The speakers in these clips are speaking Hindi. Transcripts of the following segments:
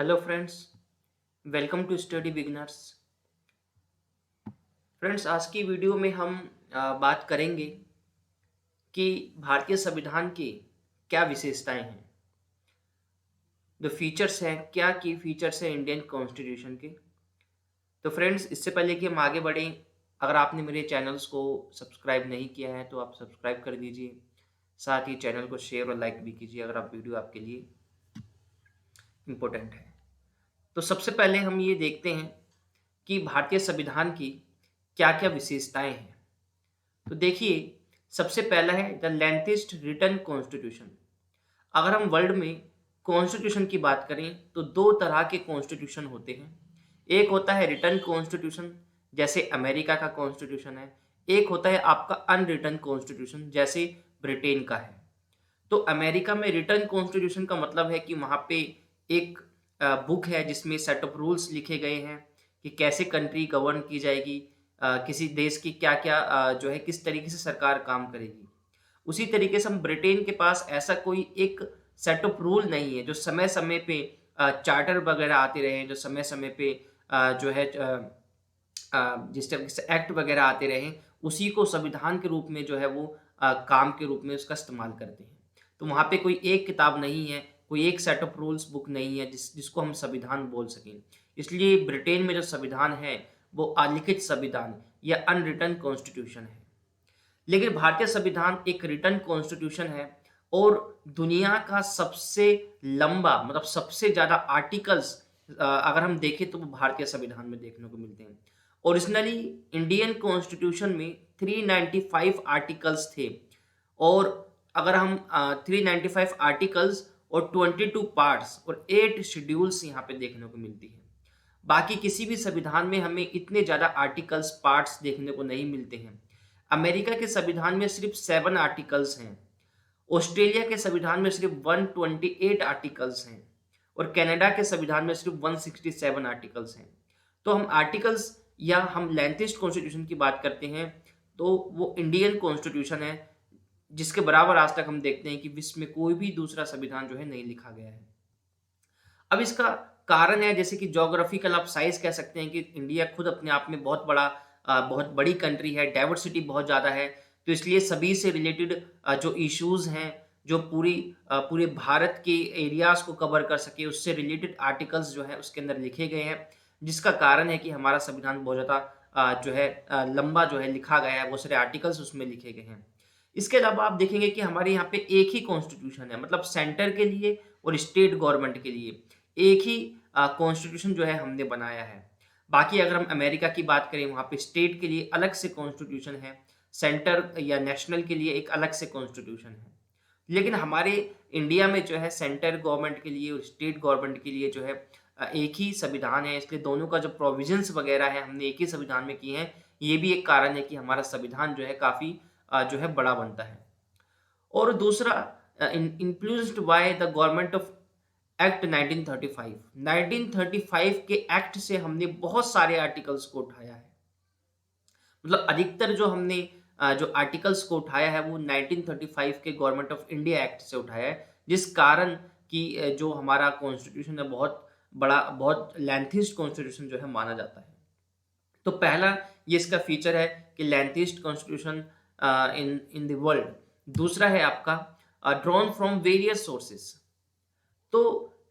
Hello friends, welcome to study beginners. Friends, आज की वीडियो में हम बात करेंगे कि भारतीय संविधान की क्या विशेषताएं हैं, जो फीचर्स हैं, क्या की फीचर्स हैं इंडियन कॉन्स्टिट्यूशन के। तो फ्रेंड्स, इससे पहले कि हम आगे बढ़ें, अगर आपने मेरे चैनल्स को सब्सक्राइब नहीं किया है तो आप सब्सक्राइब कर दीजिए। साथ ही चैनल को शेयर और लाइक भी कीजिए अगर आप वीडियो आपके लिए इम्पोर्टेंट है। तो सबसे पहले हम ये देखते हैं कि भारतीय संविधान की क्या-क्या विशेषताएं हैं। तो देखिए, सबसे पहला है द लेंथेस्ट रिटन कॉन्स्टिट्यूशन। अगर हम वर्ल्ड में कॉन्स्टिट्यूशन की बात करें तो दो तरह के कॉन्स्टिट्यूशन होते हैं। एक होता है रिटन कॉन्स्टिट्यूशन, जैसे अमेरिका का कॉन्स्टिट्यूशन है। एक होता है आपका अनरिटन कॉन्स्टिट्यूशन, जैसे ब्रिटेन का है। तो अमेरिका में रिटन कॉन्स्टिट्यूशन का मतलब है कि वहाँ पे एक बुक है जिसमें सेट ऑफ रूल्स लिखे गए हैं कि कैसे कंट्री गवर्न की जाएगी, किसी देश की क्या-क्या जो है किस तरीके से सरकार काम करेगी। उसी तरीके से हम ब्रिटेन के पास ऐसा कोई एक सेट ऑफ रूल नहीं है जो समय-समय पे चार्टर वगैरह आते रहे हैं, जो समय-समय पे जो है जिस तरीके से एक्ट वगैरह आते रहे, उसी को संविधान के रूप में जो है वो काम के रूप में उसका इस्तेमाल करते हैं। तो वहाँ पे कोई एक किताब नहीं है, कोई एक सेट ऑफ रूल्स बुक नहीं है जिसको हम संविधान बोल सकें। इसलिए ब्रिटेन में जो संविधान है, वो अलिखित संविधान या अनरिटन कॉन्स्टिट्यूशन है। लेकिन भारतीय संविधान एक रिटन कॉन्स्टिट्यूशन है और दुनिया का सबसे लंबा, मतलब सबसे ज़्यादा आर्टिकल्स अगर हम देखें तो वो भारतीय संविधान में देखने को मिलते हैं। ओरिजिनली इंडियन कॉन्स्टिट्यूशन में 395 आर्टिकल्स थे और अगर हम 395 आर्टिकल्स और 22 पार्ट्स और 8 शेड्यूल्स यहाँ पे देखने को मिलती है। बाकी किसी भी संविधान में हमें इतने ज़्यादा आर्टिकल्स, पार्ट्स देखने को नहीं मिलते हैं। अमेरिका के संविधान में सिर्फ 7 आर्टिकल्स हैं। ऑस्ट्रेलिया के संविधान में सिर्फ 128 आर्टिकल्स हैं और कनाडा के संविधान में सिर्फ 167 आर्टिकल्स हैं। तो हम आर्टिकल्स या हम लेंथेस्ट कॉन्स्टिट्यूशन की बात करते हैं तो वो इंडियन कॉन्स्टिट्यूशन है, जिसके बराबर आज तक हम देखते हैं कि विश्व में कोई भी दूसरा संविधान जो है नहीं लिखा गया है। अब इसका कारण है, जैसे कि ज्योग्राफिकल आप साइज कह सकते हैं कि इंडिया खुद अपने आप में बहुत बड़ा, बहुत बड़ी कंट्री है, डाइवर्सिटी बहुत ज़्यादा है। तो इसलिए सभी से रिलेटेड जो इश्यूज़ हैं, जो पूरे भारत के एरियाज़ को कवर कर सके, उससे रिलेटेड आर्टिकल्स जो हैं उसके अंदर लिखे गए हैं। जिसका कारण है कि हमारा संविधान बहुत ज़्यादा जो है लंबा जो है लिखा गया है, बहुत सारे आर्टिकल्स उसमें लिखे गए हैं। इसके अलावा आप देखेंगे कि हमारे यहाँ पे एक ही कॉन्स्टिट्यूशन है, मतलब सेंटर के लिए और स्टेट गवर्नमेंट के लिए एक ही कॉन्स्टिट्यूशन जो है हमने बनाया है। बाकी अगर हम अमेरिका की बात करें, वहाँ पे स्टेट के लिए अलग से कॉन्स्टिट्यूशन है, सेंटर या नेशनल के लिए एक अलग से कॉन्स्टिट्यूशन है। लेकिन हमारे इंडिया में जो है सेंटर गवर्नमेंट के लिए और स्टेट गवर्नमेंट के लिए जो है एक ही संविधान है, इसलिए दोनों का जो प्रोविजंस वगैरह है हमने एक ही संविधान में किए हैं। ये भी एक कारण है कि हमारा संविधान जो है काफ़ी जो है बड़ा बनता है। और दूसरा, influenced by the government of act 1935। 1935 के एक्ट से हमने बहुत सारे आर्टिकल्स को उठाया है। मतलब अधिकतर जो हमने जो आर्टिकल्स को उठाया है वो 1935 के गवर्नमेंट ऑफ इंडिया एक्ट से उठाया है, जिस कारण कि जो हमारा कॉन्स्टिट्यूशन है बहुत बड़ा, बहुत लेंथीस्ट कॉन्स्टिट्यूशन जो है माना जाता है। तो पहला ये इसका फीचर है कि lengthiest constitution in in the world. दूसरा है आपका ड्रॉन फ्रॉम वेरियस सोर्सेस। तो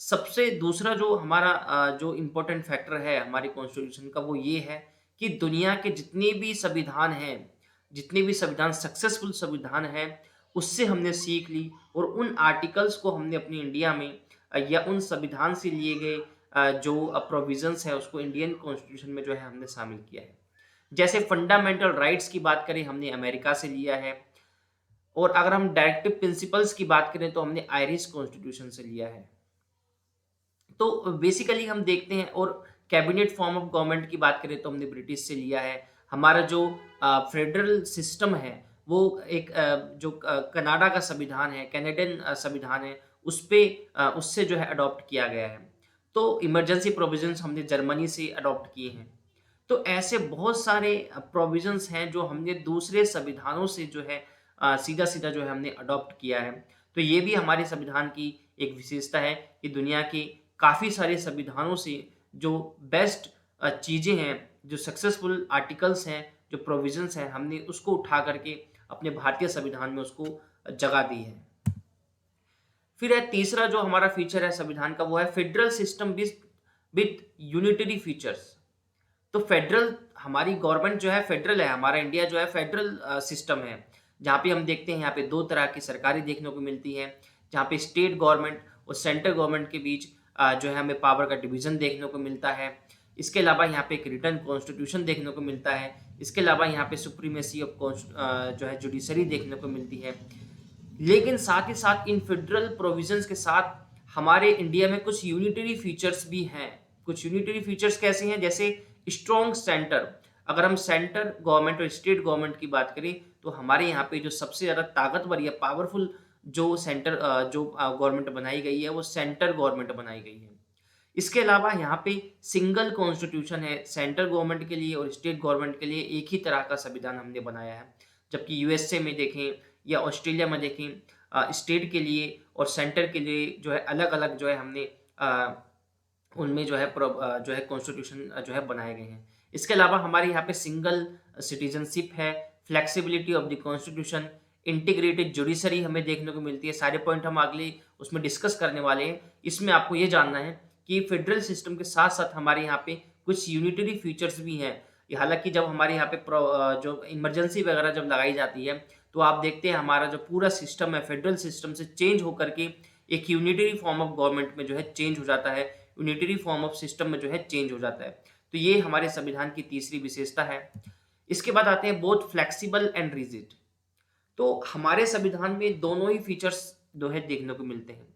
सबसे दूसरा जो हमारा जो इम्पोर्टेंट फैक्टर है हमारे कॉन्स्टिट्यूशन का, वो ये है कि दुनिया के जितने भी संविधान हैं, जितने भी संविधान सक्सेसफुल संविधान हैं, उससे हमने सीख ली और उन आर्टिकल्स को हमने अपनी इंडिया में या उन संविधान से लिए गए जो प्रोविजंस है उसको इंडियन कॉन्स्टिट्यूशन में जो है हमने शामिल किया है। जैसे फंडामेंटल राइट्स की बात करें, हमने अमेरिका से लिया है। और अगर हम डायरेक्टिव प्रिंसिपल्स की बात करें तो हमने आयरिश कॉन्स्टिट्यूशन से लिया है। तो बेसिकली हम देखते हैं, और कैबिनेट फॉर्म ऑफ गवर्नमेंट की बात करें तो हमने ब्रिटिश से लिया है। हमारा जो फेडरल सिस्टम है वो एक जो कनाडा का संविधान है, कैनेडियन संविधान है, उससे जो है अडॉप्ट किया गया है। तो इमरजेंसी प्रोविजंस हमने जर्मनी से अडॉप्ट किए हैं। तो ऐसे बहुत सारे प्रोविजंस हैं जो हमने दूसरे संविधानों से जो है सीधा-सीधा जो है हमने अडॉप्ट किया है। तो ये भी हमारे संविधान की एक विशेषता है कि दुनिया के काफ़ी सारे संविधानों से जो बेस्ट चीज़ें हैं, जो सक्सेसफुल आर्टिकल्स हैं, जो प्रोविज़न्स हैं, हमने उसको उठा करके अपने भारतीय संविधान में उसको जगह दी है। फिर है तीसरा जो हमारा फीचर है संविधान का, वो है federal system with unitary features. तो फेडरल हमारी गवर्नमेंट जो है फेडरल है, हमारा इंडिया जो है फेडरल सिस्टम है, जहाँ पे हम देखते हैं यहाँ पे 2 तरह की सरकारें देखने को मिलती हैं, जहाँ पे स्टेट गवर्नमेंट और सेंट्रल गवर्नमेंट के बीच जो है हमें पावर का डिवीज़न देखने को मिलता है। इसके अलावा यहाँ पे एक रिटन कॉन्स्टिट्यूशन देखने को मिलता है। इसके अलावा यहाँ पे सुप्रीमेसी ऑफ जो है जुडिशरी देखने को मिलती है। लेकिन साथ ही साथ इन फेडरल प्रोविजंस के साथ हमारे इंडिया में कुछ यूनिटरी फीचर्स भी हैं। कुछ यूनिटरी फीचर्स कैसे हैं? जैसे स्ट्रॉन्ग सेंटर। अगर हम सेंटर गवर्नमेंट और स्टेट गवर्नमेंट की बात करें तो हमारे यहाँ पे जो सबसे ज़्यादा ताकतवर या पावरफुल जो गवर्नमेंट बनाई गई है वो सेंटर गवर्नमेंट बनाई गई है। इसके अलावा यहाँ पे सिंगल कॉन्स्टिट्यूशन है, सेंट्रल गवर्नमेंट के लिए और स्टेट गवर्नमेंट के लिए एक ही तरह का संविधान हमने बनाया है। जबकि यूएसए में देखें या ऑस्ट्रेलिया में देखें, स्टेट के लिए और सेंटर के लिए जो है अलग-अलग जो है हमने उनमें जो है कॉन्स्टिट्यूशन जो है बनाए गए हैं। इसके अलावा हमारे यहाँ पे सिंगल सिटीजनशिप है, flexibility of the constitution, integrated judiciary हमें देखने को मिलती है। सारे पॉइंट हम अगले उसमें डिस्कस करने वाले हैं। इसमें आपको ये जानना है कि फेडरल सिस्टम के साथ-साथ हमारे यहाँ पे कुछ यूनिटरी फीचर्स भी हैं। हालाँकि जब हमारे यहाँ पे जो इमरजेंसी वगैरह जब लगाई जाती है, तो आप देखते हैं हमारा जो पूरा सिस्टम है फेडरल सिस्टम से चेंज होकर के एक यूनिटरी फॉर्म ऑफ गवर्नमेंट में जो है चेंज हो जाता है, यूनिटरी फॉर्म ऑफ सिस्टम में जो है चेंज हो जाता है। तो ये हमारे संविधान की तीसरी विशेषता है। इसके बाद आते हैं बोथ फ्लेक्सिबल एंड रिजिड। तो हमारे संविधान में दोनों ही फीचर्स जो है देखने को मिलते हैं।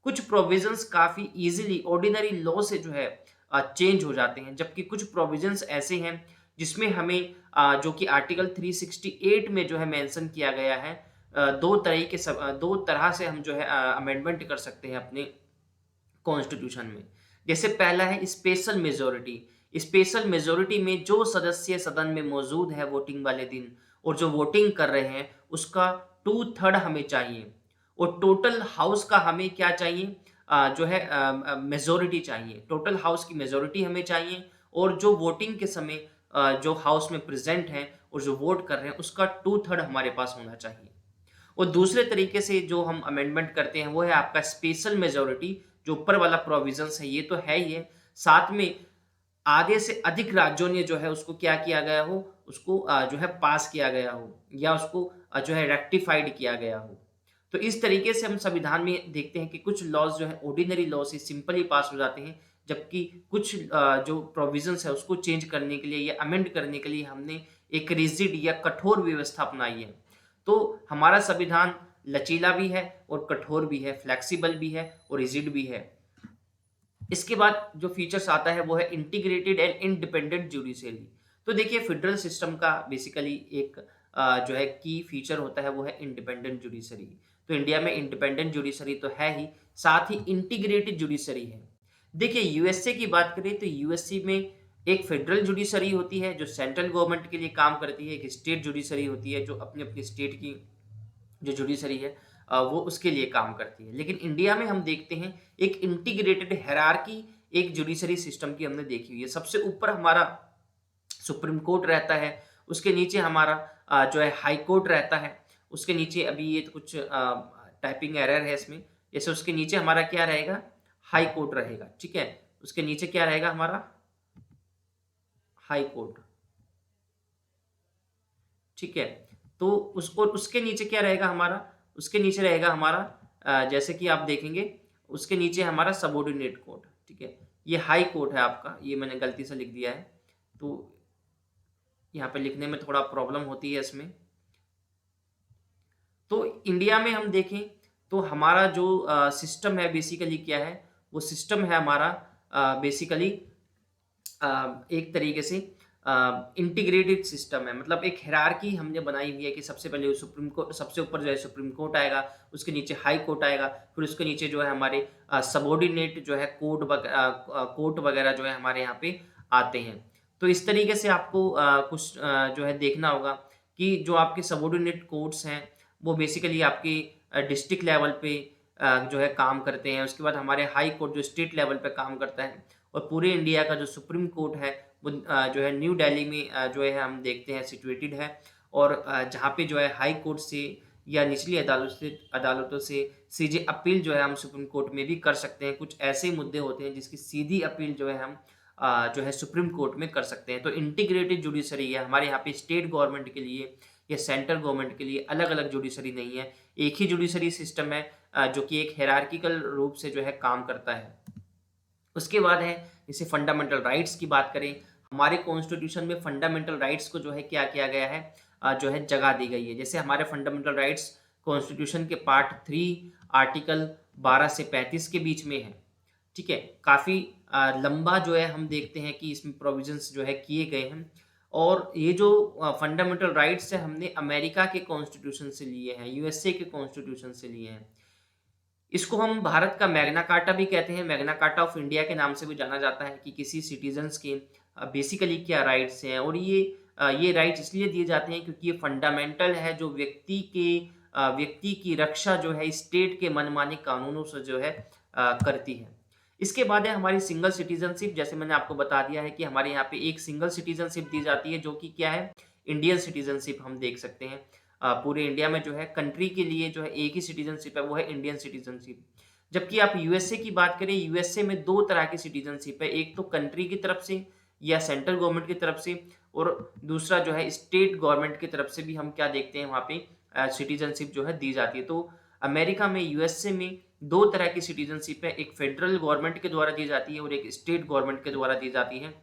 कुछ प्रोविजंस काफ़ी इजीली ऑर्डिनरी लॉ से जो है चेंज हो जाते हैं, जबकि कुछ प्रोविजंस ऐसे हैं जिसमें हमें जो कि आर्टिकल 368 में जो है मेंशन किया गया है, दो तरह से हम जो है अमेंडमेंट कर सकते हैं अपने कॉन्स्टिट्यूशन में। जैसे पहला है स्पेशल मेजॉरिटी। स्पेशल मेजॉरिटी में जो सदस्य सदन में मौजूद है वोटिंग वाले दिन और जो वोटिंग कर रहे हैं उसका 2/3 हमें चाहिए और टोटल हाउस का हमें क्या चाहिए, जो है मेजॉरिटी चाहिए। टोटल हाउस की मेजॉरिटी हमें चाहिए और जो वोटिंग के समय जो हाउस में प्रेजेंट हैं और जो वोट कर रहे हैं उसका 2/3 हमारे पास होना चाहिए। और दूसरे तरीके से जो हम अमेंडमेंट करते हैं वो है आपका स्पेशल मेजॉरिटी। जो ऊपर वाला प्रोविजंस है ये तो है ही है, साथ में आधे से अधिक राज्यों ने जो है उसको क्या किया गया हो, उसको जो है पास किया गया हो या उसको जो है रेक्टिफाइड किया गया हो। तो इस तरीके से हम संविधान में देखते हैं कि कुछ लॉज जो है ऑर्डिनरी लॉ से सिंपली पास हो जाते हैं, जबकि कुछ जो प्रोविजंस है उसको चेंज करने के लिए या अमेंड करने के लिए हमने एक रिजिड या कठोर व्यवस्था अपनाई है। तो हमारा संविधान लचीला भी है और कठोर भी है, फ्लेक्सिबल भी है और रिजिड भी है। इसके बाद जो फीचर्स आता है वो है इंटीग्रेटेड एंड इंडिपेंडेंट जुडिशरी। तो देखिए फेडरल सिस्टम का बेसिकली एक जो है की फीचर होता है वो है इंडिपेंडेंट जुडिशरी। तो इंडिया में इंडिपेंडेंट जुडिशरी तो है ही, साथ ही इंटीग्रेटेड जुडिशरी है। देखिए यूएसए की बात करें तो यूएसए में एक फेडरल जुडिशरी होती है जो सेंट्रल गवर्नमेंट के लिए काम करती है, एक स्टेट जुडिशरी होती है जो अपनी अपनी स्टेट की जो जुडिशरी है वो उसके लिए काम करती है। लेकिन इंडिया में हम देखते हैं एक इंटीग्रेटेड हायरार्की एक जुडिशरी सिस्टम की हमने देखी हुई है। सबसे ऊपर हमारा सुप्रीम कोर्ट रहता है, उसके नीचे हमारा जो है हाई कोर्ट रहता है, उसके नीचे अभी ये कुछ टाइपिंग एरर है इसमें, जैसे उसके नीचे हमारा क्या रहेगा, हाई कोर्ट रहेगा, ठीक है। उसके नीचे क्या रहेगा हमारा, हाई कोर्ट, ठीक है। तो उसको उसके नीचे क्या रहेगा हमारा, उसके नीचे रहेगा हमारा जैसे कि आप देखेंगे उसके नीचे हमारा सबऑर्डिनेट कोर्ट, ठीक है। ये हाई कोर्ट है आपका, ये मैंने गलती से लिख दिया है, तो यहाँ पे लिखने में थोड़ा प्रॉब्लम होती है इसमें। तो इंडिया में हम देखें तो हमारा जो सिस्टम है बेसिकली क्या है, वो सिस्टम है हमारा बेसिकली एक तरीके से इंटीग्रेटेड सिस्टम है। मतलब एक हायरार्की हमने बनाई हुई है कि सबसे पहले सुप्रीम कोर्ट, सबसे ऊपर जो है सुप्रीम कोर्ट आएगा, उसके नीचे हाई कोर्ट आएगा, फिर उसके नीचे जो है हमारे सबऑर्डिनेट जो है कोर्ट वगैरह जो है हमारे यहाँ पे आते हैं। तो इस तरीके से आपको कुछ जो है देखना होगा कि जो आपके सबऑर्डिनेट कोर्ट्स हैं वो बेसिकली आपके डिस्ट्रिक्ट लेवल पे जो है काम करते हैं। उसके बाद हमारे हाई कोर्ट जो स्टेट लेवल पे काम करता है, और पूरे इंडिया का जो सुप्रीम कोर्ट है वो जो है न्यू दिल्ली में जो है हम देखते हैं सिचुएटेड है। और जहाँ पे जो है हाई कोर्ट से या निचली अदालतों से सीधे अपील जो है हम सुप्रीम कोर्ट में भी कर सकते हैं। कुछ ऐसे मुद्दे होते हैं जिसकी सीधी अपील जो है हम जो है सुप्रीम कोर्ट में कर सकते हैं। तो इंटीग्रेटेड जुडिशरी है हमारे यहाँ पे, स्टेट गवर्नमेंट के लिए या सेंट्रल गवर्नमेंट के लिए अलग-अलग जुडिशरी नहीं है। एक ही जुडिशरी सिस्टम है जो कि एक हायरार्किकल रूप से जो है काम करता है। उसके बाद है जैसे फंडामेंटल राइट्स की बात करें, हमारे कॉन्स्टिट्यूशन में फंडामेंटल राइट्स को जो है क्या किया गया है, जो है जगह दी गई है। जैसे हमारे फंडामेंटल राइट्स कॉन्स्टिट्यूशन के पार्ट 3 आर्टिकल 12 से 35 के बीच में है। ठीक है, काफ़ी लंबा जो है हम देखते हैं कि इसमें प्रोविजंस जो है किए गए हैं। और ये जो फंडामेंटल राइट्स है हमने अमेरिका के कॉन्स्टिट्यूशन से लिए हैं, यूएसए के कॉन्स्टिट्यूशन से लिए हैं। इसको हम भारत का मैग्ना कार्टा भी कहते हैं, मैग्ना कार्टा ऑफ इंडिया के नाम से भी जाना जाता है कि किसी सिटीजन्स के बेसिकली क्या राइट्स हैं। और ये राइट्स इसलिए दिए जाते हैं क्योंकि ये फंडामेंटल है, जो व्यक्ति की रक्षा जो है स्टेट के मनमाने कानूनों से जो है करती है। इसके बाद है हमारी सिंगल सिटीजनशिप। जैसे मैंने आपको बता दिया है कि हमारे यहाँ पे एक सिंगल सिटीजनशिप दी जाती है, जो कि क्या है, इंडियन सिटीजनशिप हम देख सकते हैं। पूरे इंडिया में जो है कंट्री के लिए जो है एक ही सिटीजनशिप है, वो है इंडियन सिटीजनशिप। जबकि आप यूएसए की बात करें, यूएसए में 2 तरह की सिटीजनशिप है, एक तो कंट्री की तरफ से या सेंट्रल गवर्नमेंट की तरफ से, और दूसरा जो है स्टेट गवर्नमेंट की तरफ से भी हम क्या देखते हैं वहाँ पे सिटीजनशिप जो है दी जाती है। तो अमेरिका में, यूएसए में 2 तरह की सिटीजनशिप है, एक फेडरल गवर्नमेंट के द्वारा दी जाती है और एक स्टेट गवर्नमेंट के द्वारा दी जाती है।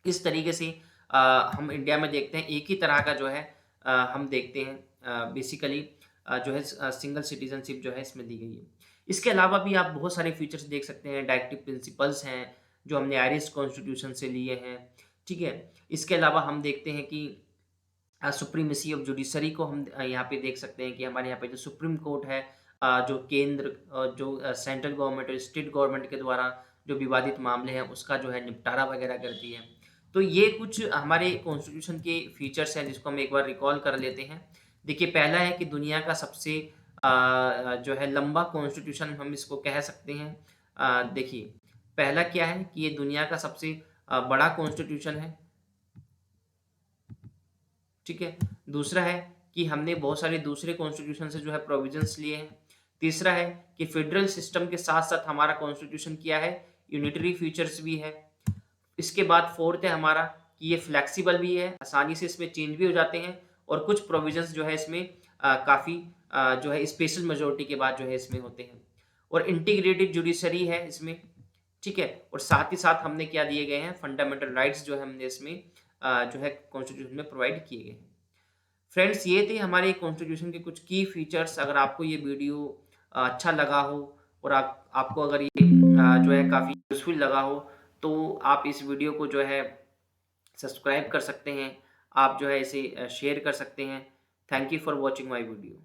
इस तरीके से हम इंडिया में देखते हैं एक ही तरह का जो है हम देखते हैं बेसिकली जो है सिंगल सिटीजनशिप जो है इसमें दी गई है। इसके अलावा भी आप बहुत सारे फीचर्स देख सकते हैं, डायरेक्टिव प्रिंसिपल्स हैं जो हमने आयरिश कॉन्स्टिट्यूशन से लिए हैं। ठीक है, इसके अलावा हम देखते हैं कि सुप्रीमेसी ऑफ जुडिशरी को हम यहाँ पे देख सकते हैं कि हमारे यहाँ पे जो सुप्रीम कोर्ट है, जो केंद्र जो सेंट्रल गवर्नमेंट और स्टेट गवर्नमेंट के द्वारा जो विवादित मामले हैं उसका जो है निपटारा वगैरह करती है। तो ये कुछ हमारे कॉन्स्टिट्यूशन के फीचर्स हैं जिसको हम एक बार रिकॉल कर लेते हैं। देखिए, पहला है कि दुनिया का सबसे जो है लंबा कॉन्स्टिट्यूशन हम इसको कह सकते हैं। देखिए, पहला क्या है कि ये दुनिया का सबसे बड़ा कॉन्स्टिट्यूशन है। ठीक है, दूसरा है कि हमने बहुत सारे दूसरे कॉन्स्टिट्यूशन से जो है प्रोविजंस लिए हैं। तीसरा है कि फेडरल सिस्टम के साथ साथ हमारा कॉन्स्टिट्यूशन क्या है, यूनिटरी फीचर्स भी है। इसके बाद फोर्थ है हमारा कि ये फ्लेक्सिबल भी है, आसानी से इसमें चेंज भी हो जाते हैं, और कुछ प्रोविजंस जो है इसमें काफ़ी जो है स्पेशल मेजोरिटी के बाद जो है इसमें होते हैं। और इंटीग्रेटेड जुडिशरी है इसमें। ठीक है, और साथ ही साथ हमने क्या दिए गए हैं, फंडामेंटल राइट्स जो है हमने इसमें जो है कॉन्स्टिट्यूशन में प्रोवाइड किए गए हैं। फ्रेंड्स, ये थे हमारे कॉन्स्टिट्यूशन के कुछ की फीचर्स। अगर आपको ये वीडियो अच्छा लगा हो और आपको अगर ये जो है काफ़ी यूज़फुल लगा हो, तो आप इस वीडियो को जो है सब्सक्राइब कर सकते हैं, आप जो है इसे शेयर कर सकते हैं। Thank you for watching my video.